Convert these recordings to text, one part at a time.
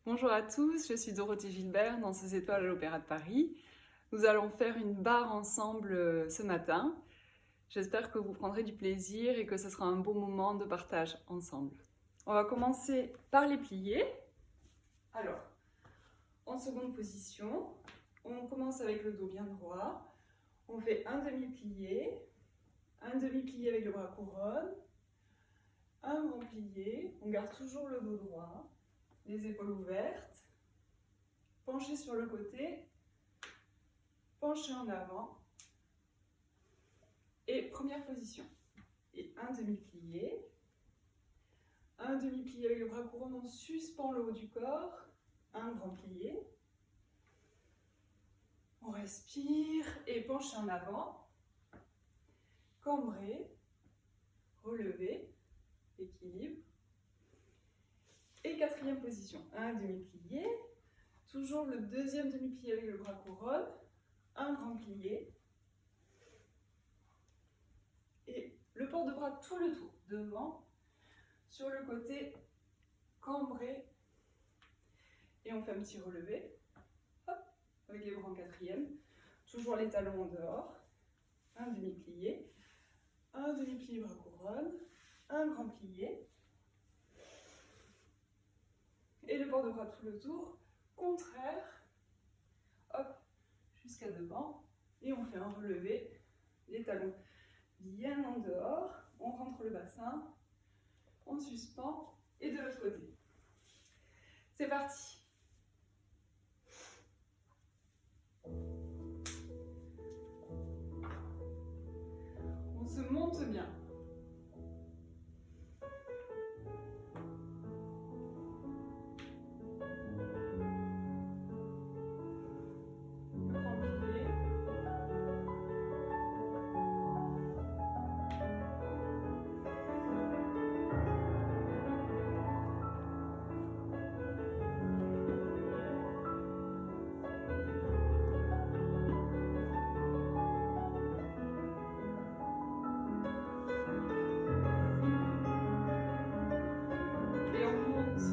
Bonjour à tous, je suis Dorothée Gilbert, danseuse étoile à l'Opéra de Paris. Nous allons faire une barre ensemble ce matin. J'espère que vous prendrez du plaisir et que ce sera un beau moment de partage ensemble. On va commencer par les pliés. Alors, en seconde position, on commence avec le dos bien droit. On fait un demi-plié avec le bras couronne, un grand plié. On garde toujours le dos droit, les épaules ouvertes, penché sur le côté, penché en avant. Et première position. Et un demi-plié avec le bras couronne, on suspend le haut du corps, un grand plié. On respire et penche en avant, cambré, relevé, équilibre. Et quatrième position, un demi-plié, toujours le deuxième demi-plié avec le bras couronne, un grand plié. Et le port de bras tout le tour, devant, sur le côté, cambré. Et on fait un petit relevé, hop, avec les bras en quatrième. Toujours les talons en dehors, un demi-plié bras couronne, un grand plié. Et le port de bras tout le tour, contraire, hop, jusqu'à devant. Et on fait un relevé, les talons bien en dehors, on rentre le bassin, on suspend, et de l'autre côté. C'est parti. On se monte bien. Grand plié. Et on monte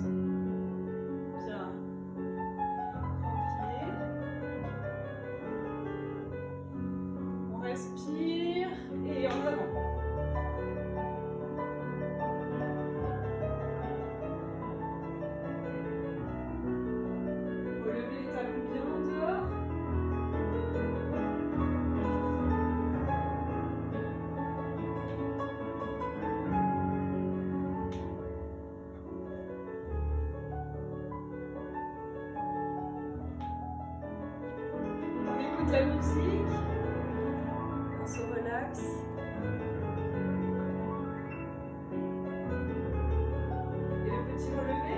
bien. Grand plié. On respire et en avant. Relevez les talons bien en dehors. On écoute la musique. On se relaxe. Et le petit relevé.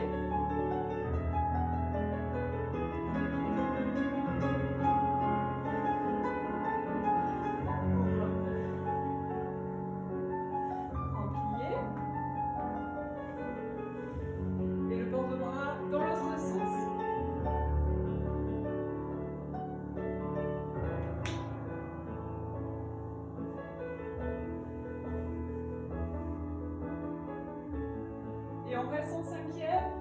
Grand plié. Et le port de bras dans l'autre sens. Et on reste en cinquième.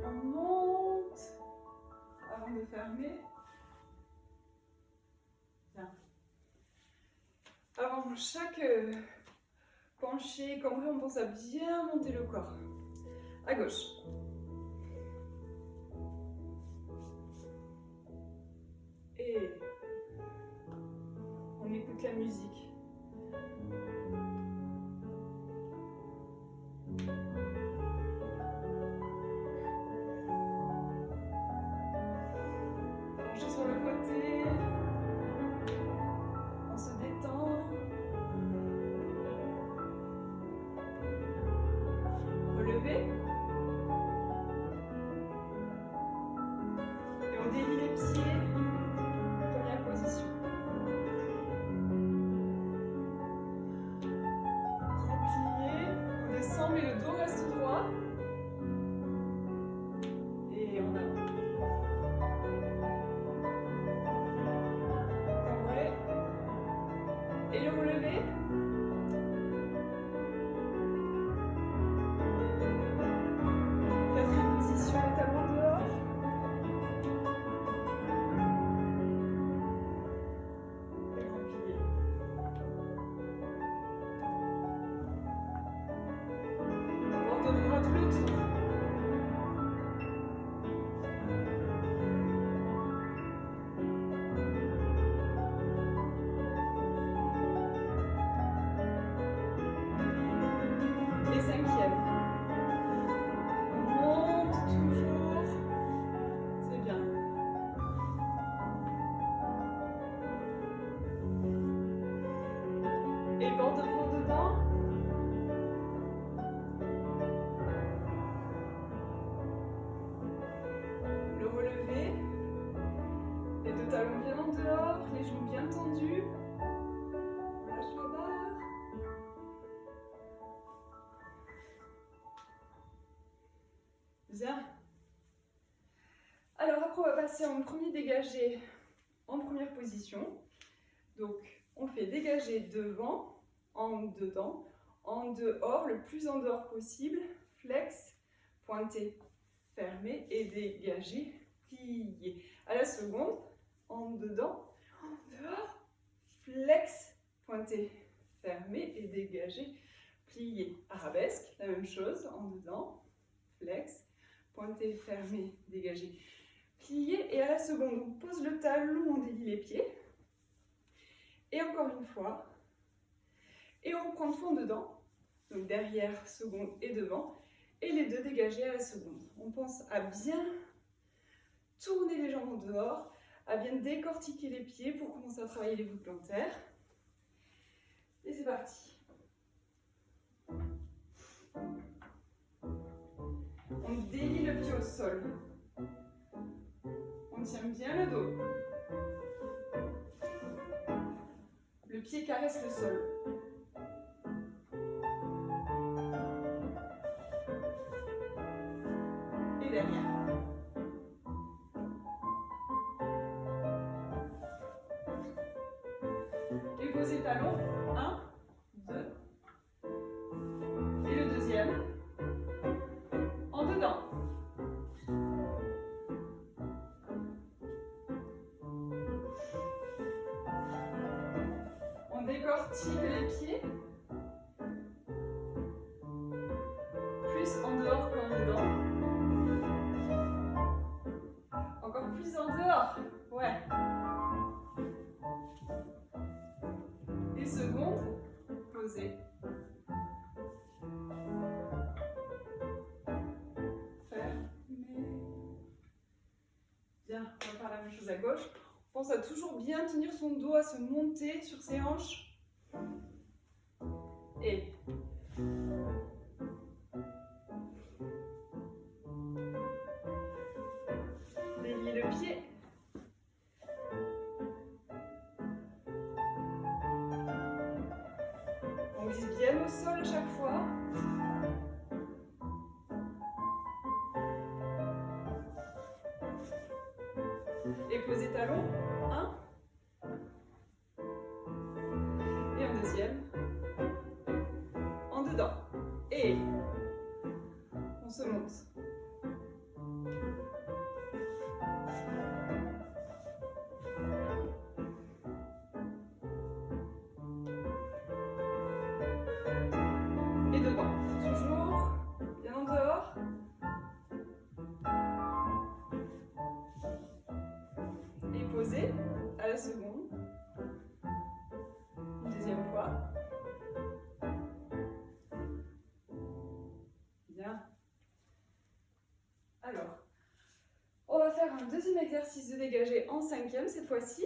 On monte avant de fermer. Bien. Avant chaque penché, cambré, on pense à bien monter le corps. À gauche. Et on écoute la musique. Penché sur le côté. On se détend. Relevé. Et on délie les pieds. Première position. Grand plié. On descend mais le dos reste droit. Et en avant. porte de prendre dedans. Le relever. Les deux talons bien en dehors, les genoux bien tendus. On lâche la barre. Bien. Alors après, on va passer en premier dégagé en première position. Donc, on fait dégager devant, en dedans, en dehors, le plus en dehors possible. Flex, pointé, fermé et dégagé, plié. À la seconde, en dedans, en dehors, flex, pointé, fermé et dégagé, plié. Arabesque, la même chose, en dedans, flex, pointé, fermé, dégagé, plié. Et à la seconde, on pose le talon, on délie les pieds. Et encore une fois. Et on reprend tout en dedans. Donc derrière, seconde et devant. Et les deux dégagés à la seconde. On pense à bien tourner les jambes en dehors, à bien décortiquer les pieds pour commencer à travailler les voûtes plantaires. Et c'est parti. On délie le pied au sol. On tient bien le dos. Le pied caresse le sol. Et derrière. Et posez talon. 1, 2. Et le deuxième. En dedans. On décortique les pieds. Plus en dehors qu'en dedans. Encore plus en dehors. Ouais. Et seconde, posez. Fermez. Bien, on va faire la même chose à gauche. On pense à toujours bien tenir son dos, à se monter sur ses hanches. Et déliez le pied. On vise bien au sol à chaque fois. Et posez talon. 1. Et un deuxième. En dedans. Et on se monte. Et devant. Toujours bien en dehors. Et posez à la seconde. Une deuxième fois. Bien. Alors, on va faire un deuxième exercice de dégagé en cinquième cette fois-ci.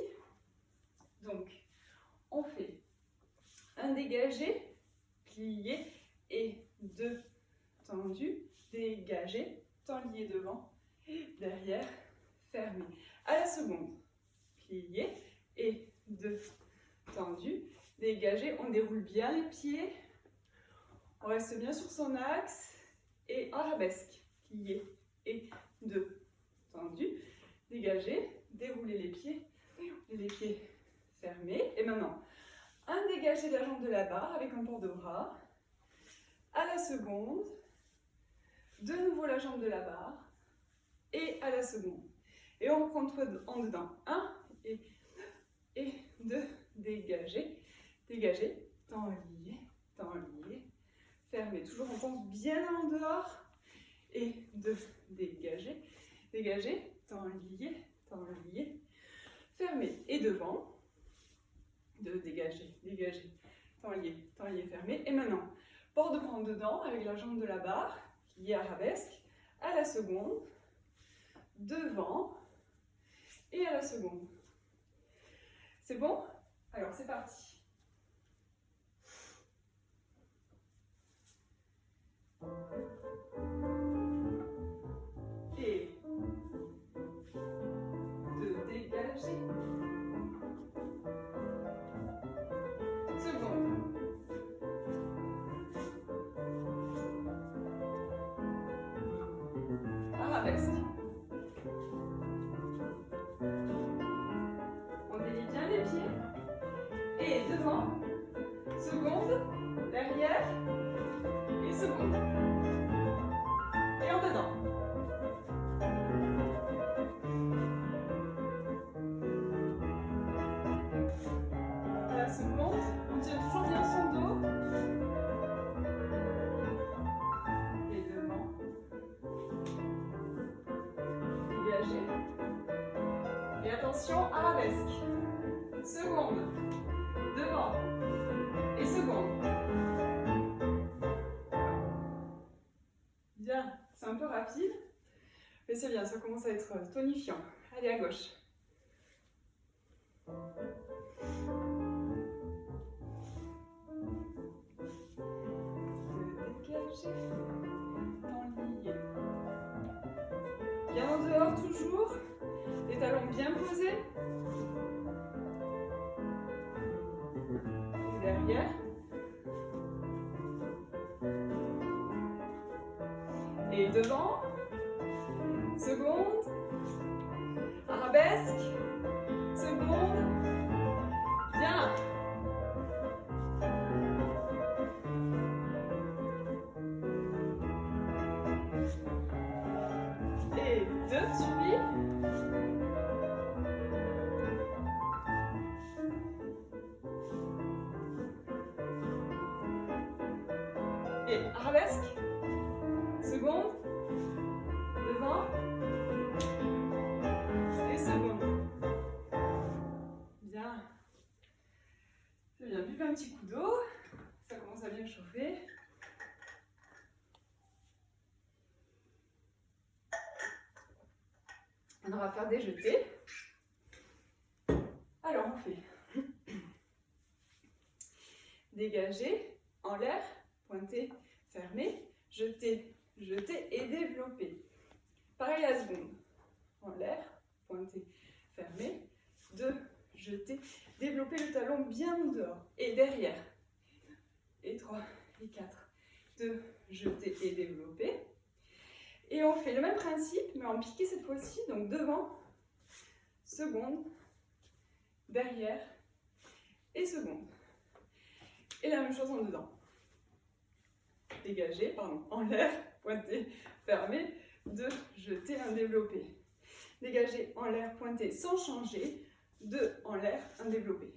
Donc, on fait un dégagé, plié et 2 tendus, dégagé, temps lié devant, derrière, fermé. À la seconde, plié et 2 tendus, dégagé. On déroule bien les pieds, on reste bien sur son axe et arabesque, plié et 2 tendus, dégagé, déroulez les pieds fermés. Et maintenant, un dégagé de la jambe de la barre avec un port de bras. À la seconde, de nouveau la jambe de la barre. Et à la seconde. Et on reprend tout en dedans. 1 et 2, dégagé, dégagé, temps lié, fermé. Toujours on pense bien en dehors. Et 2, dégagé, dégagé, temps lié, fermé. Et devant, 2, dégagé, dégagé, temps lié, fermé. Et maintenant, port de bras en dedans avec la jambe de la barre, qui est arabesque, à la seconde, devant, et à la seconde. C'est bon? Alors c'est parti. Et de dégager. Seconde. Arabesque. On délie bien les pieds. Et devant. Seconde. Derrière. Et seconde. Et en dedans. À la seconde, on tient toujours bien son dos. Et devant. Dégagez. Et attention, arabesque. Seconde. Devant. Et seconde. Bien, c'est un peu rapide, mais c'est bien, ça commence à être tonifiant. Allez, à gauche. Dégager, enlier. Bien en dehors toujours, les talons bien posés. Et derrière. Et devant, seconde, arabesque, seconde, bien. Et deux, suivi. Et arabesque, seconde, devant, et seconde. Bien. C'est bien, buvez un petit coup d'eau, ça commence à bien chauffer. On va faire des jetés. Alors on fait dégager, en l'air, pointer, fermer, jeter, jeter et développer. Pareil la seconde. En l'air, pointer, fermer, 2, jeter, développer le talon bien en dehors. Et derrière. Et 3, et 4, 2, jeter et développer. Et on fait le même principe, mais en piqué cette fois-ci. Donc devant, seconde, derrière et seconde. Et la même chose en dedans. Dégager, pardon, en l'air, pointer, fermer, 2, jeter, un développé. Dégager, en l'air, pointer sans changer, 2, en l'air, un développé.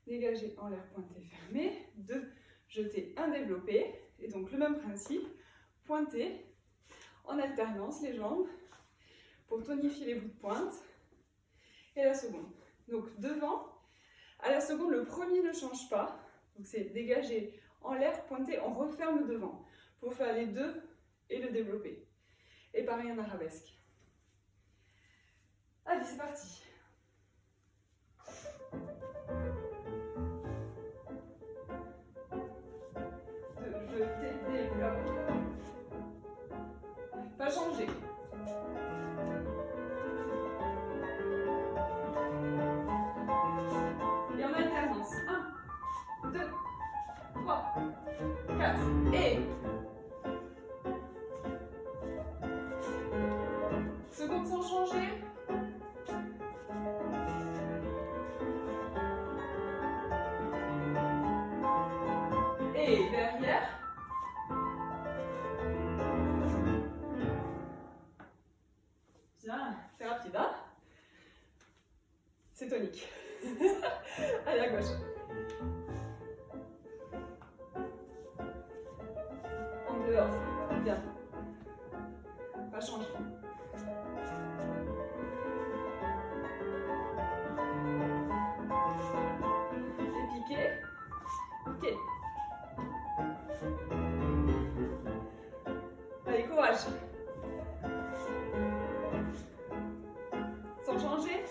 Dégager, en l'air, pointer, fermer, 2, jeter, un développé. Et donc le même principe, pointer en alternance les jambes pour tonifier les bouts de pointe. Et la seconde. Donc devant, à la seconde, le premier ne change pas. Donc c'est dégager en l'air, pointer, on referme devant pour faire les deux et le développer. Et pareil en arabesque. Allez, c'est parti. Jeter, développer. Pas changer. Et en alternance. 1, 2, 3, 4. Et seconde sans changer. Et derrière. Bien, c'est rapide, hein? C'est tonique. Allez, à gauche. En dehors, bien. Pas changer. Et piquer. Piquer. Allez, courage. Sans changer.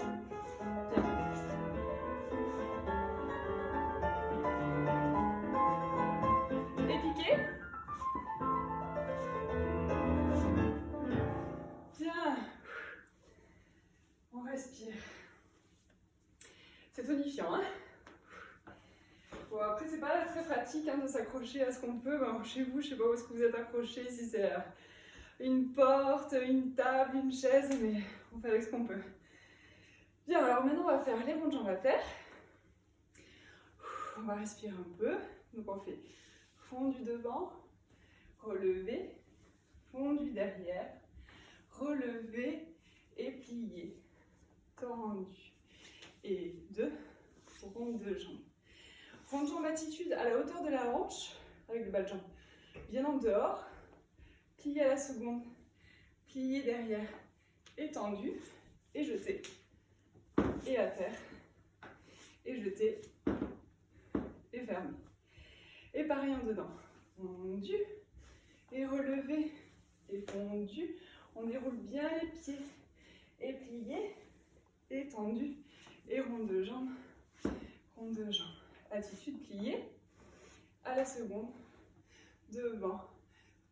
Bien. Et piquer. C'est tonifiant, hein. Bon, après, c'est pas très pratique hein, de s'accrocher à ce qu'on peut. Ben, chez vous, je sais pas où est-ce que vous êtes accroché, si c'est une porte, une table, une chaise, mais on fait avec ce qu'on peut. Bien, alors maintenant, on va faire les ronds de jambes à terre. On va respirer un peu. Donc, on fait fondu devant, relevé, fondu derrière, relevé et plié, tendu. Et 2, ronde de jambes. Rond de jambe attitude à la hauteur de la hanche, avec le bas de jambe bien en dehors, plié à la seconde, plié derrière, étendu, et jeté, et à terre, et jeté, et fermé. Et pareil en dedans, fondu, et relevé, et fondu, on déroule bien les pieds, et plié, étendu, et rond de jambe, rond de jambe. Attitude pliée, à la seconde, devant.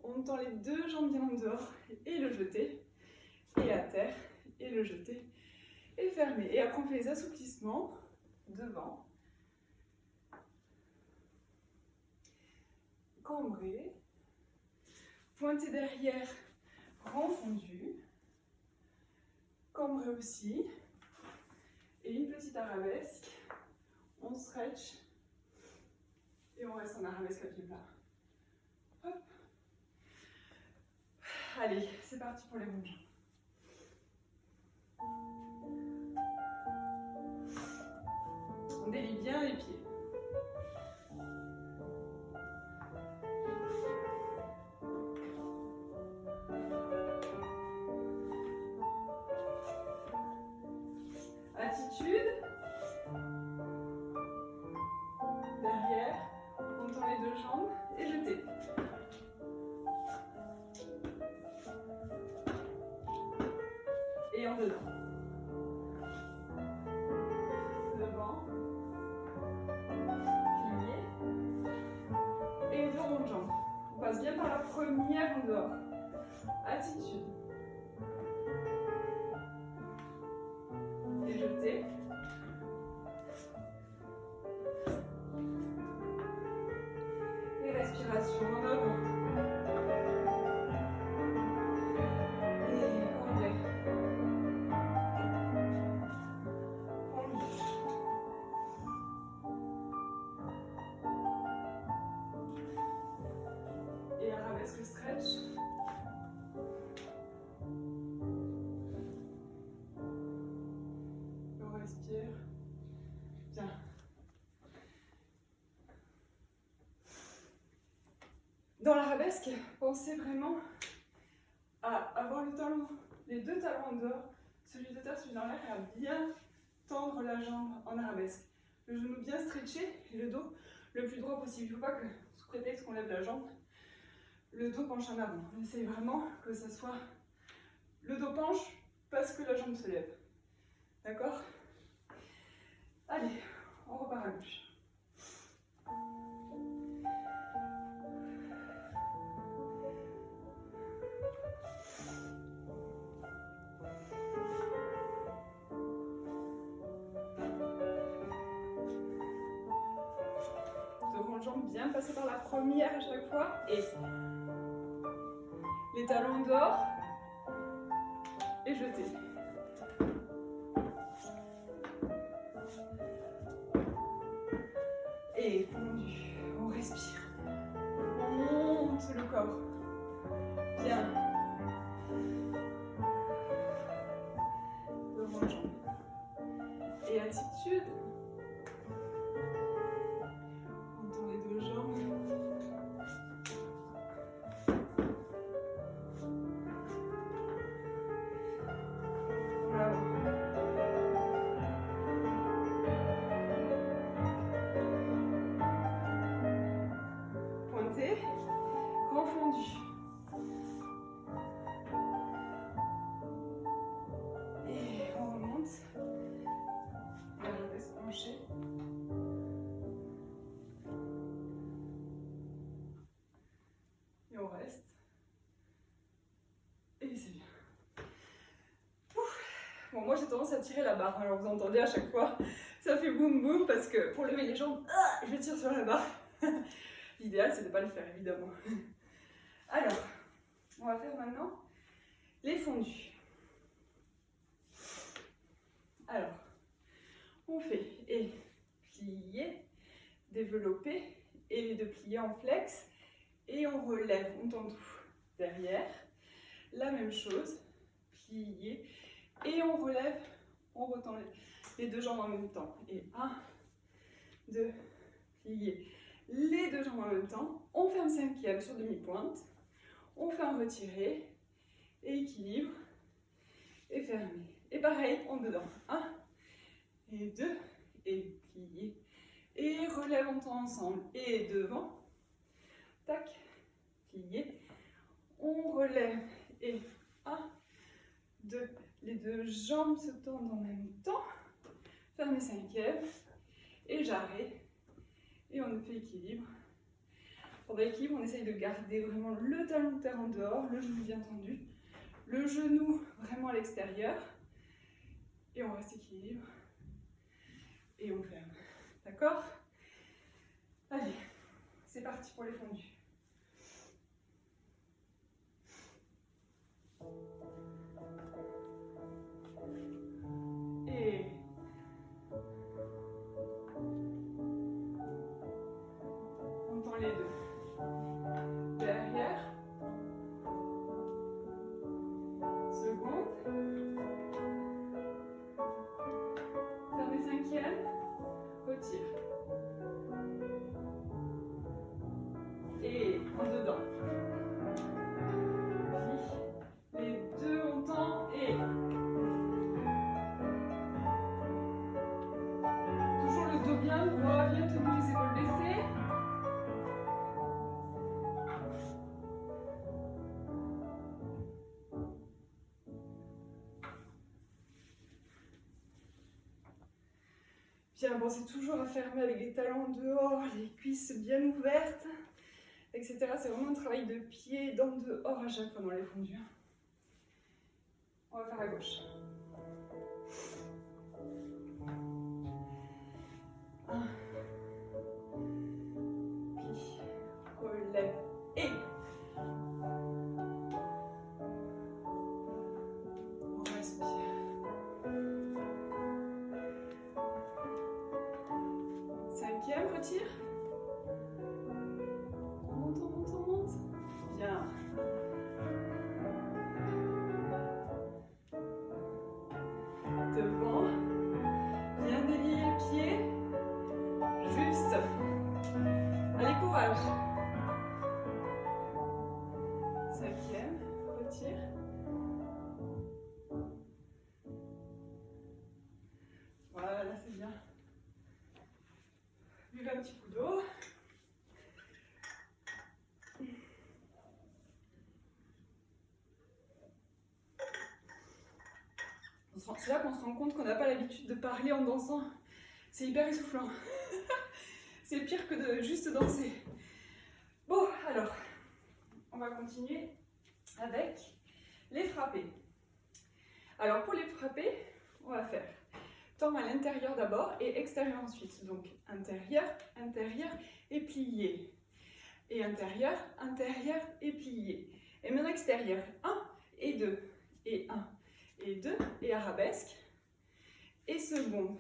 On tend les deux jambes bien en dehors et le jeter, et à terre, et le jeter, et fermer. Et après on fait les assouplissements, devant, cambré, pointé derrière, renfondu, cambré aussi, et une petite arabesque, on stretch, et on reste en arabesque à pied plat. Hop. Allez, c'est parti pour les ronds de jambes. On délie bien les pieds. Attitude. Derrière, on tend les deux jambes et jeter. Et en dedans. Devant. Plié. Et deux ronds de jambes. On passe bien par la première en dehors. Attitude. Et jeter. Et respiration en avant. Et cambré. Fondu. Et arabesque stretch. On respire. Bien. Dans l'arabesque, pensez vraiment à avoir le talon, les deux talons en dehors, celui de terre, celui dans l'air, et à bien tendre la jambe en arabesque. Le genou bien stretché et le dos le plus droit possible. Il ne faut pas que, sous prétexte qu'on lève la jambe, le dos penche en avant. On essaye vraiment que ce soit le dos penche parce que la jambe se lève. D'accord? Allez, on repart à gauche. Jambes bien passer par la première à chaque fois et les talons dehors et jeter. Et fondu, on respire, on monte le corps, bien. Devant les jambes. Et attitude. Grand fondu. Et on remonte. Là, je laisse pencher. Et on reste. Et c'est bien. Ouf. Bon, moi j'ai tendance à tirer la barre, alors vous entendez à chaque fois, Ça fait boum boum parce que pour lever les jambes, je tire sur la barre. L'idéal, c'est de ne pas le faire, évidemment. Alors, on va faire maintenant les fondus. Alors, on fait et plier, développer, et les deux pliés en flex, et on relève, on tend tout derrière. La même chose, plier, et on relève, on retend les deux jambes en même temps. Et 1, 2, plier, les deux jambes en même temps. On fait un cinquième sur demi-pointe, on fait un retiré, et équilibre, et fermé. Et pareil, en dedans. 1, et 2, et plier, et relève, on tend ensemble, et devant, tac, plier, on relève, et 1, 2, les deux jambes se tendent en même temps, fermez cinquième, et j'arrête, et on fait équilibre. Pendant l'équilibre, on essaye de garder vraiment le talon de terre en dehors, le genou bien tendu, le genou vraiment à l'extérieur, et on reste équilibre, et on ferme. D'accord? Allez, c'est parti pour les fondus. Et on tend les deux. Derrière. Seconde. Fermez cinquième. Retire. Et en dedans. Puis les deux on tend et toujours le dos bien droit, bien tenu, les épaules baissées. Bien, pensez toujours à fermer avec les talons dehors, les cuisses bien ouvertes, etc. C'est vraiment un travail de pied dans dehors à chaque fois dans les fondus. On va faire à gauche. 1, puis relève et on respire. Cinquième, retire. On monte, on monte, on monte. Bien. Devant. Bien délier les pieds. Juste. Allez, courage. Cinquième, retire. Voilà, c'est bien. Buvez un petit coup d'eau. C'est là qu'on se rend compte qu'on n'a pas l'habitude de parler en dansant. C'est hyper essoufflant. C'est pire que de juste danser. Bon, alors, on va continuer avec les frappés. Alors, pour les frappés, on va faire temps à l'intérieur d'abord et extérieur ensuite. Donc, intérieur, intérieur et plié. Et intérieur, intérieur et plié. Et maintenant, extérieur, 1 et 2. Et 1 et 2. Et arabesque. Et seconde.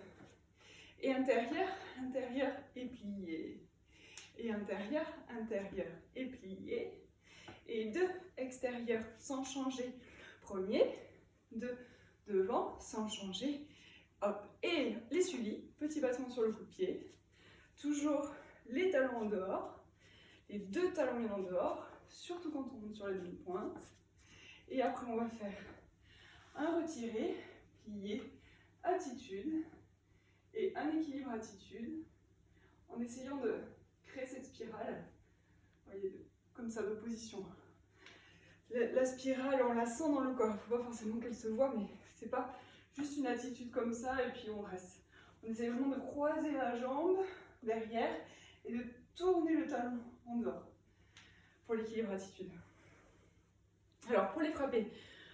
Et intérieur, intérieur et plié. Et intérieur, intérieur et plié. Et 2, extérieur sans changer. Premier, 2, devant sans changer. Hop, et les suivis, petit battement sur le coup de pied. Toujours les talons en dehors. Les deux talons mis en dehors, surtout quand on monte sur la demi-pointe. Et après, on va faire un retiré, plié, attitude. Et un équilibre attitude, en essayant de créer cette spirale, vous voyez, comme ça, d'opposition. La spirale, on la sent dans le corps, il ne faut pas forcément qu'elle se voit, mais c'est pas juste une attitude comme ça et puis on reste. On essaie vraiment de croiser la jambe derrière et de tourner le talon en dehors pour l'équilibre attitude. Alors, pour les frapper,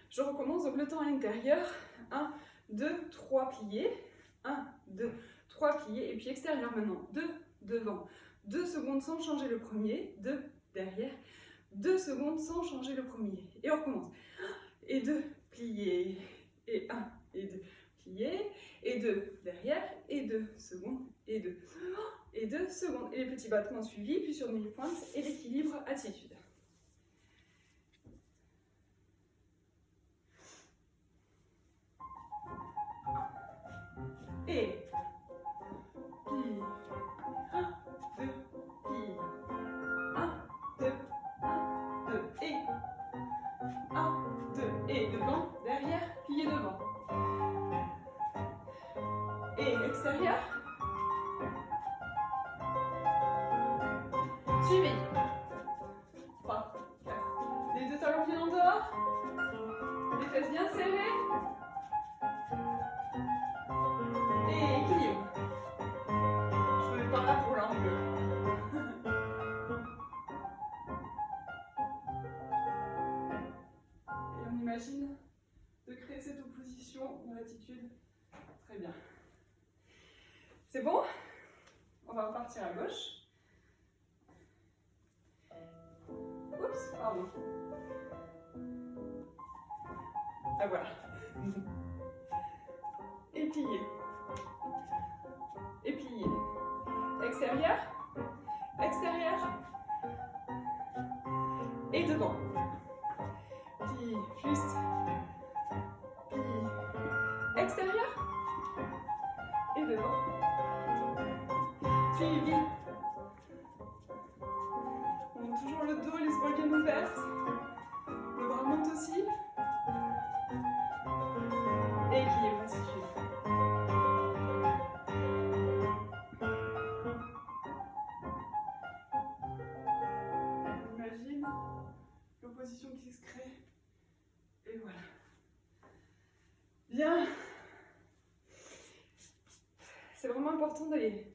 je recommence donc le temps à l'intérieur, 1, 2, 3 pliés. 1, 2, 3 pliés, et puis extérieur maintenant, 2 devant, 2 secondes sans changer le premier, 2 derrière, 2 secondes sans changer le premier, et on recommence, et 2 pliés, et 1, et 2 pliés, et 2 derrière, et 2 secondes, et 2, et 2 secondes, et les petits battements suivis, puis sur demi-pointe, et l'équilibre attitude. Et plie, 1, 2, plie, 1, 2, 1, 2, et 1, 2, et devant, derrière, plié devant. Et extérieur. Suivez. 3, 4. Les deux talons bien en dehors. Les fesses bien serrées. Et équilibre. Je me mets par là pour l'angle. Et on imagine de créer cette opposition dans l'attitude. Très bien. C'est bon? On va repartir à gauche. Oups, pardon. Ah voilà. Et plié. Et plié. Extérieur. Extérieur. Et devant. Plie, juste. Plie. Extérieur. Et devant. Suivi. On monte toujours le dos, les épaules bien ouvertes. Le bras monte aussi. Et équilibre, attitude. On imagine l'opposition qui se crée. Et voilà. Bien. C'est vraiment important d'aller.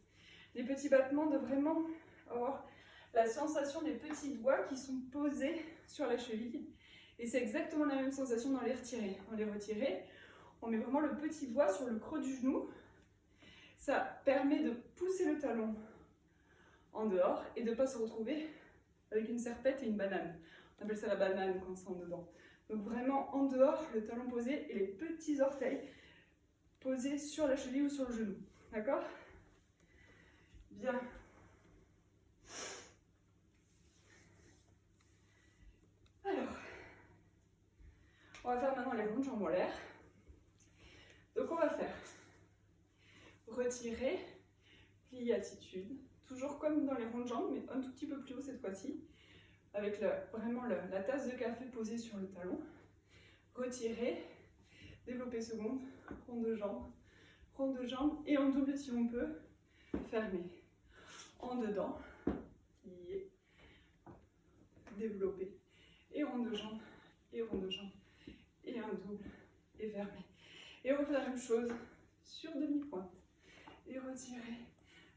Les petits battements, de vraiment avoir la sensation des petits doigts qui sont posés sur la cheville. Et c'est exactement la même sensation dans les retirés. Dans les retirés, on met vraiment le petit doigt sur le creux du genou. Ça permet de pousser le talon en dehors et de ne pas se retrouver avec une serpette et une banane. On appelle ça la banane quand c'est en dedans. Donc vraiment en dehors, le talon posé et les petits orteils posés sur la cheville ou sur le genou. D'accord ? Bien. Alors, on va faire maintenant les rondes jambes en l'air. Donc on va faire retirer, plier, attitude, toujours comme dans les rondes jambes, mais un tout petit peu plus haut cette fois-ci, avec vraiment la tasse de café posée sur le talon. Retirer, développer seconde, ronde de jambes, et en double si on peut, fermer. En dedans, plier, développer, et ronde de jambes, et ronde de jambes, et un double, et fermer. Et on refait la même chose sur demi-pointe. Et retirer,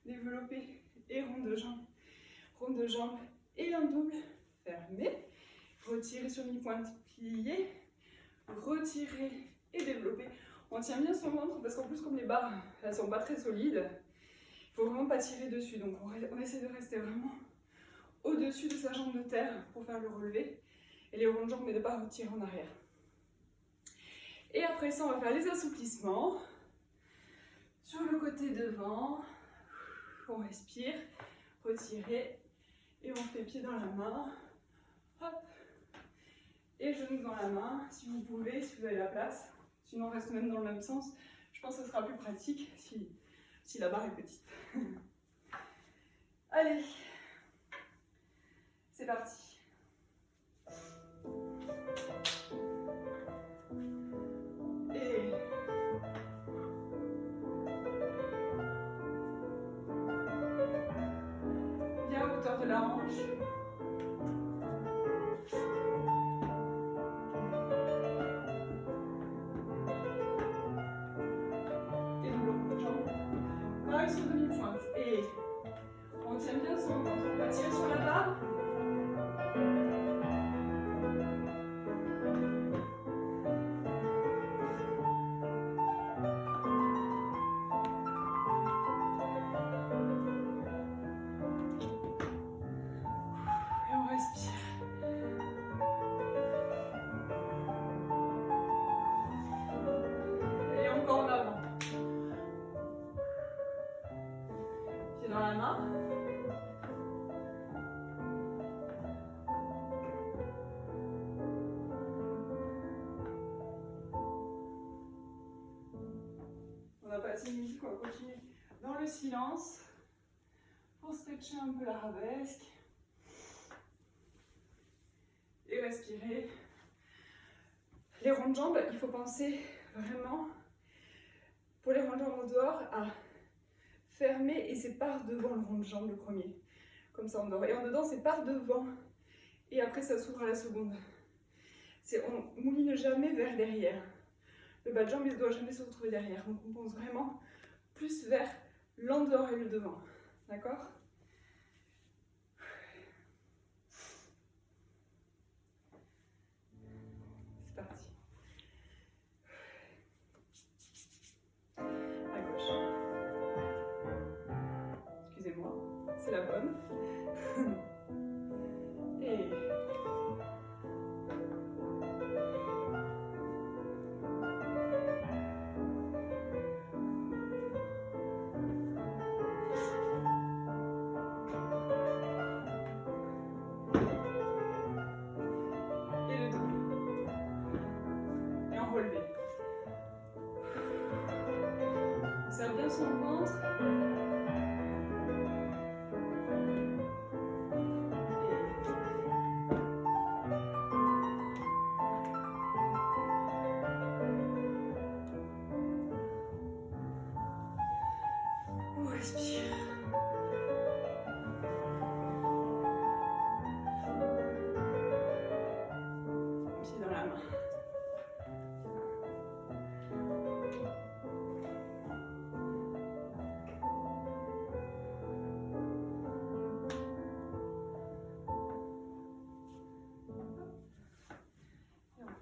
développer, et ronde de jambes, et un double, fermer. Retirer sur mi-pointe, plier, retirer et développer. On tient bien son ventre parce qu'en plus, comme les barres, elles sont pas très solides, il faut vraiment pas tirer dessus. Donc on essaie de rester vraiment au-dessus de sa jambe de terre pour faire le relevé. Et les rondes de jambes, mais de ne pas retirer en arrière. Et après ça, on va faire les assouplissements. Sur le côté devant, on respire, retirer, et on fait pied dans la main. Hop. Et genoux dans la main, si vous pouvez, si vous avez la place. Sinon, on reste même dans le même sens. Je pense que ce sera plus pratique si la barre est petite. Allez, c'est parti. Et bien à hauteur de la hanche. Sur demi-pointe et on tient bien son ventre, on va tirer sur la barre timide, quoi. Continuez dans le silence pour stretcher un peu l'arabesque. Et respirer. Les ronds de jambes, il faut penser vraiment, pour les ronds de jambes au dehors, à fermer et c'est par devant le rond de jambe le premier. Comme ça on dort. Et en dedans, c'est par devant. Et après, ça s'ouvre à la seconde. On mouline jamais vers derrière. Le bas de jambe, il ne doit jamais se retrouver derrière. Donc on pense vraiment plus vers l'en-dehors et le devant. D'accord ? C'est parti. À gauche. Excusez-moi, c'est la bonne. Et... serre bien son ventre. On respire. Pied dans la main.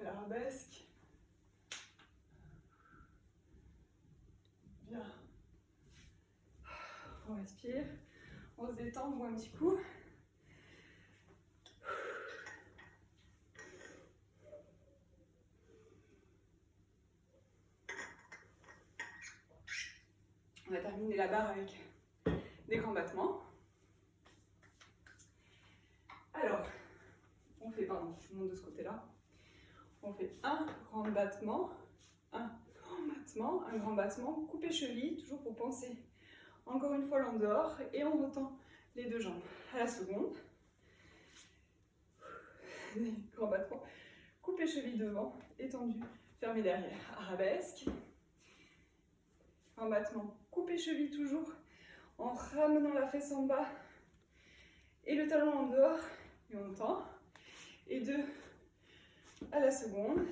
L'arabesque. Bien. On respire. On se détend, on boit un petit coup. On va terminer la barre avec des grands battements. Alors, on fait, pardon, je monte de ce côté-là. On fait un grand battement, un grand battement, coupé cheville, toujours pour penser encore une fois l'en dehors, et on retend les deux jambes à la seconde. Grand battement, coupé cheville devant, étendu, fermé derrière, arabesque. Grand battement, coupé cheville toujours, en ramenant la fesse en bas et le talon en dehors, et on tend. Et deux à la seconde,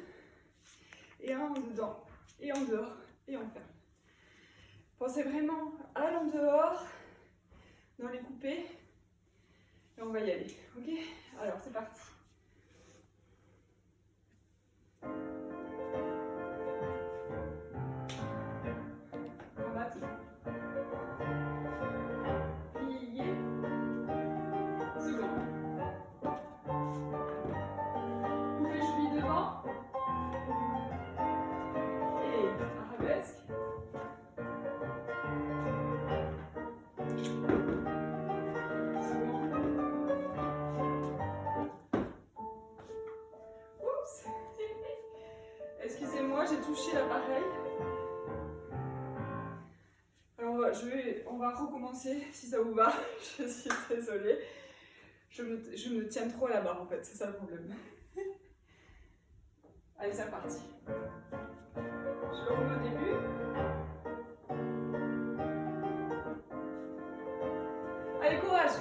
et un en dedans, et en dehors, et on ferme. Pensez vraiment à l'en dehors, dans les coupés, et on va y aller, ok? Alors c'est parti. On va plier, second. Coupé cheville devant. Arabesque. Oups. Excusez-moi, j'ai touché l'appareil. Alors on va recommencer si ça vous va. Je suis désolée. Je me tiens trop à la barre en fait, c'est ça le problème. Allez, c'est parti. Je le remets au début. Allez, courage!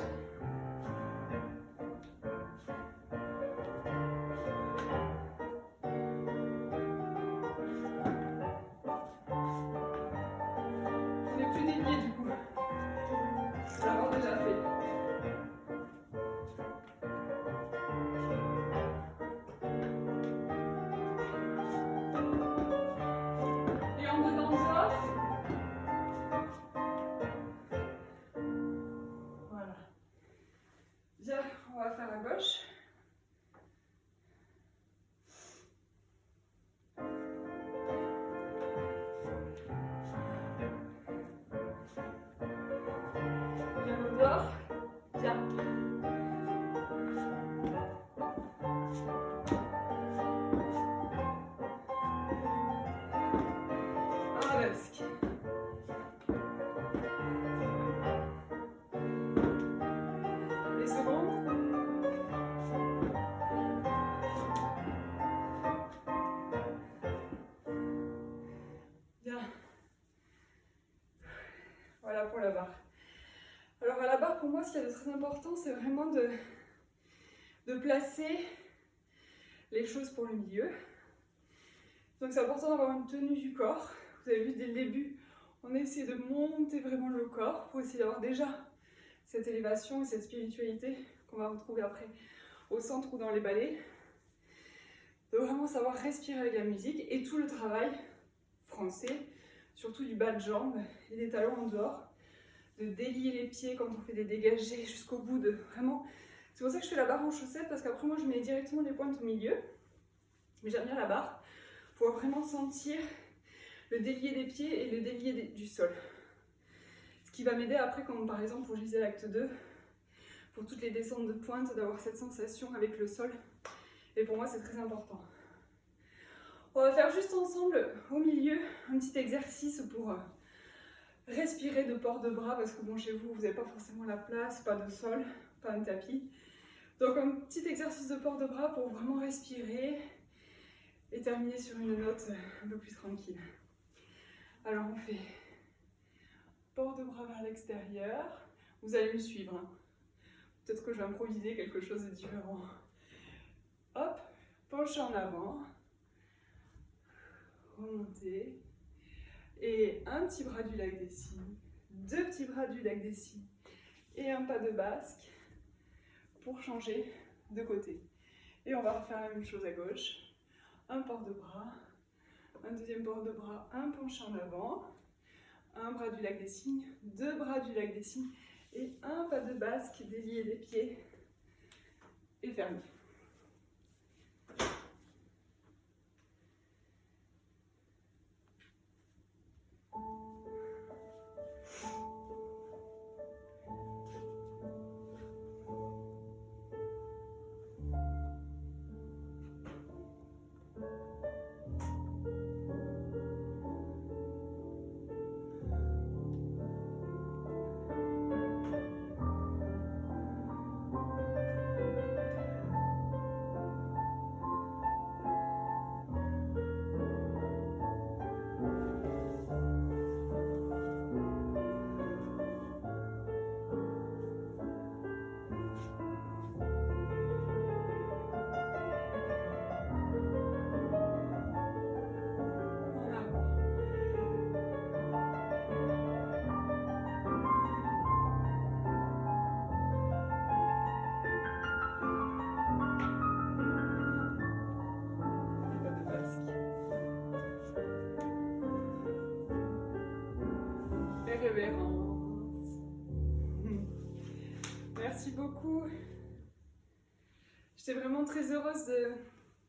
On n'est plus délié du coup. On l'a déjà fait. pour moi, ce qu'il y a de très important, c'est vraiment de placer les choses pour le milieu. Donc c'est important d'avoir une tenue du corps. Vous avez vu dès le début, on essaie de monter vraiment le corps pour essayer d'avoir déjà cette élévation et cette spiritualité qu'on va retrouver après au centre ou dans les ballets. De vraiment savoir respirer avec la musique et tout le travail français, surtout du bas de jambe et des talons en dehors, de délier les pieds quand on fait des dégagés jusqu'au bout de vraiment. C'est pour ça que je fais la barre en chaussettes parce qu'après moi je mets directement les pointes au milieu, mais j'aime bien la barre pour vraiment sentir le délié des pieds et le délié du sol. Ce qui va m'aider après, comme par exemple pour Gisèle acte 2, pour toutes les descentes de pointe, d'avoir cette sensation avec le sol. Et pour moi, c'est très important. On va faire juste ensemble, au milieu, un petit exercice pour respirer de port de bras, parce que bon, chez vous, vous n'avez pas forcément la place, pas de sol, pas un tapis. Donc un petit exercice de port de bras pour vraiment respirer et terminer sur une note un peu plus tranquille. Alors on fait port de bras vers l'extérieur. Vous allez me suivre. Hein. Peut-être que je vais improviser quelque chose de différent. Hop, pencher en avant. Remonter. Et un petit bras du lac des cygnes. Deux petits bras du lac des cygnes. Et un pas de basque pour changer de côté. Et on va refaire la même chose à gauche. Un port de bras. Un deuxième port de bras, un penché en avant, un bras du lac des cygnes, deux bras du lac des cygnes et un pas de basque délié des pieds et fermé. Révérence. Merci beaucoup. J'étais vraiment très heureuse de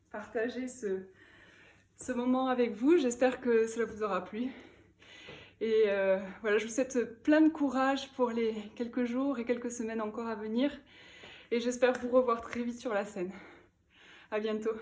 partager ce moment avec vous. J'espère que cela vous aura plu. Et voilà, je vous souhaite plein de courage pour les quelques jours et quelques semaines encore à venir. Et j'espère vous revoir très vite sur la scène. À bientôt.